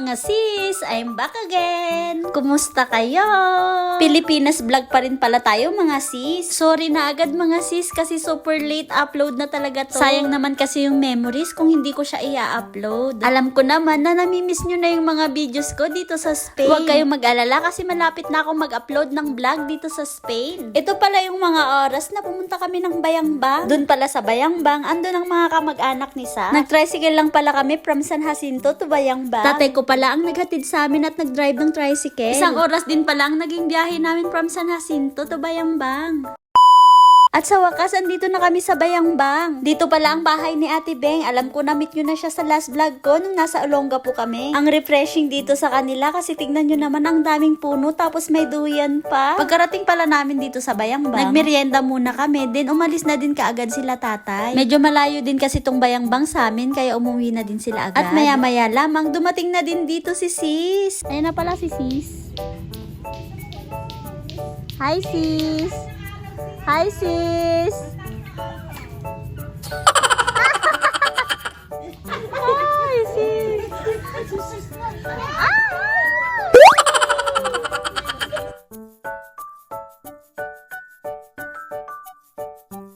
mga sis! I'm back again! Kumusta kayo? Pilipinas vlog pa rin pala tayo mga sis. Sorry na agad mga sis kasi super late upload na talaga to. Sayang naman kasi yung memories kung hindi ko siya i-upload. Alam ko naman na namimiss nyo na yung mga videos ko dito sa Spain. Huwag kayong mag-alala kasi malapit na akong mag-upload ng vlog dito sa Spain. Ito pala yung mga oras na pumunta kami ng Bayambang. Doon pala sa Bayambang, andun ang mga kamag-anak ni Sa. Nag-tricycle lang pala kami from San Jacinto to Bayambang. Tatay ko pala ang naghatid sa amin at nag-drive ng tricycle. Isang oras din pala ang naging biyahe namin from San Jacinto to Bayambang. At sa wakas, andito na kami sa Bayambang. Dito pala ang bahay ni Ate Beng. Alam ko na-meet nyo na siya sa last vlog ko nung nasa Olonga po kami. Ang refreshing dito sa kanila kasi tignan nyo naman ang daming puno tapos may duyan pa. Pagkarating pala namin dito sa Bayambang, nagmerienda muna kami. Then umalis na din kaagad sila tatay. Medyo malayo din kasi tong Bayambang sa amin kaya umuwi na din sila agad. At maya-maya lamang dumating na din dito si sis. Ayun na pala si sis. Hi sis! Hi sis! Hi sis!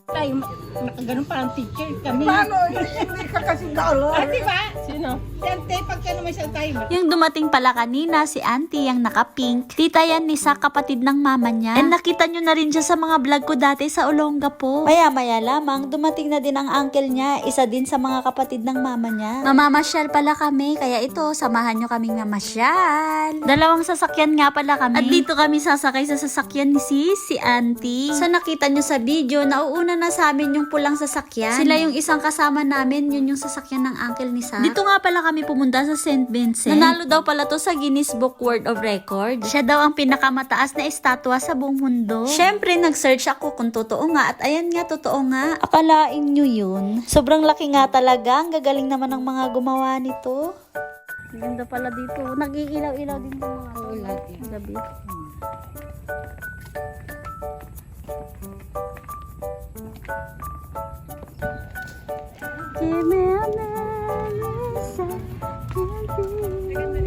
Tayo, nakaganon parang teacher kami. Paano? Hindi ka kasi dollar. Ah, diba? Sino? Si Ante, pagka naman siya tayo. Yung dumating pala kanina, si auntie yung naka-pink. Tita yan ni Sa, kapatid ng mama niya. And nakita nyo na rin siya sa mga vlog ko dati sa Olonga po. Maya-maya lamang, dumating na din ang uncle niya. Isa din sa mga kapatid ng mama niya. Mamamasyal pala kami, kaya ito, samahan nyo kaming mamasyal. Dalawang sasakyan nga pala kami. At dito kami sasakay sa sasakyan ni si auntie. Sa nakita nyo sa video, nauuna na sa amin yung pulang sasakyan. Sila yung isang kasama namin, yun yung sasakyan ng uncle ni Sa. Dito nga pala kami pumunta sa St. Vincent. Nanalo daw pala to sa Guinness Book World of Record. Siya daw ang pinakamataas na estatwa sa buong mundo. Syempre, nag-search ako kung totoo nga at ayan nga, totoo nga. Akalain nyo yun. Sobrang laki nga talaga. Ang gagaling naman ng mga gumawa nito. Ganda pala dito. Nag-iilaw-ilaw din yung mga gabi. Give me a medicine, hold me like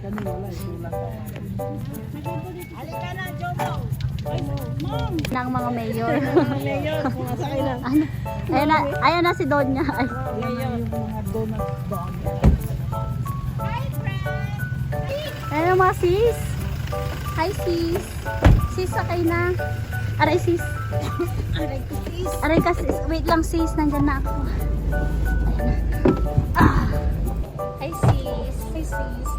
Kami wala isulang. Halika na, Jomo. Ay, mom. ng mga mayor. Mayor, pumasakay lang. Ayan na si Donya. Ay. Mayor. Yung mga donuts doon. Ayan mga sis. Hi sis. Sis, sakay na. Aray sis. Aray ko, sis. Aray ka sis. Wait lang sis. Nandyan na ako. Ayan na. Ah. Hi sis. Hi sis.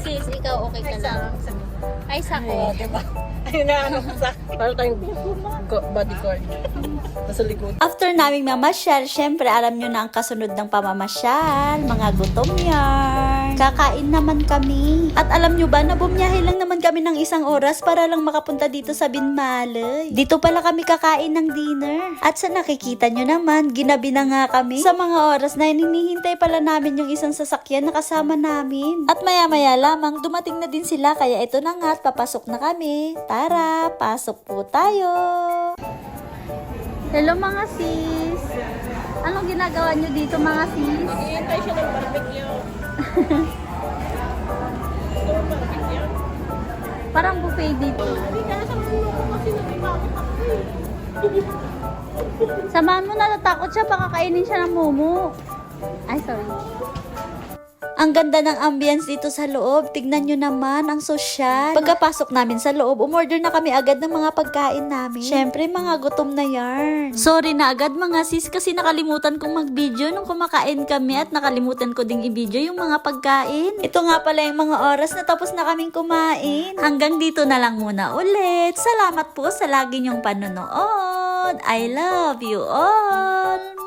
Sis, ikaw okay ka lang? Ay, sako. Diba? Ayun na, ano, para tayong bodyguard. Nasa likod. After naming mamasyal, syempre alam nyo na ang kasunod ng pamamasyal. Mga gutom yarn. Kakain naman kami. At alam nyo ba na bumiyahe lang naman kami ng 1 oras para lang makapunta dito sa Binmalay. Dito pala kami kakain ng dinner. At sa nakikita nyo naman, ginabi na nga kami. Sa mga oras na yun, hinihintay pala namin yung isang sasakyan na kasama namin. At maya-maya lamang, dumating na din sila. Kaya ito na nga at papasok na kami. Tara, pasok po tayo. Hello mga sis. Anong ginagawa nyo dito mga sis? Hihintay siya ng barbecue. Barbecue. Parang buffet dito. Hindi ka na sa mulo ko kasi nagibakit ako eh. Samahan mo na, natakot siya. Baka kainin siya ng mumu. Ay, sorry. Ang ganda ng ambience dito sa loob. Tignan nyo naman, ang sosyal. Pagkapasok namin sa loob, umorder na kami agad ng mga pagkain namin. Syempre, mga gutom na yarn. Sorry na agad mga sis kasi nakalimutan kong mag-video nung kumakain kami at nakalimutan ko ding i-video yung mga pagkain. Ito nga pala yung mga oras na tapos na kaming kumain. Hanggang dito na lang muna ulit. Salamat po sa lagi nyong panonood. I love you all.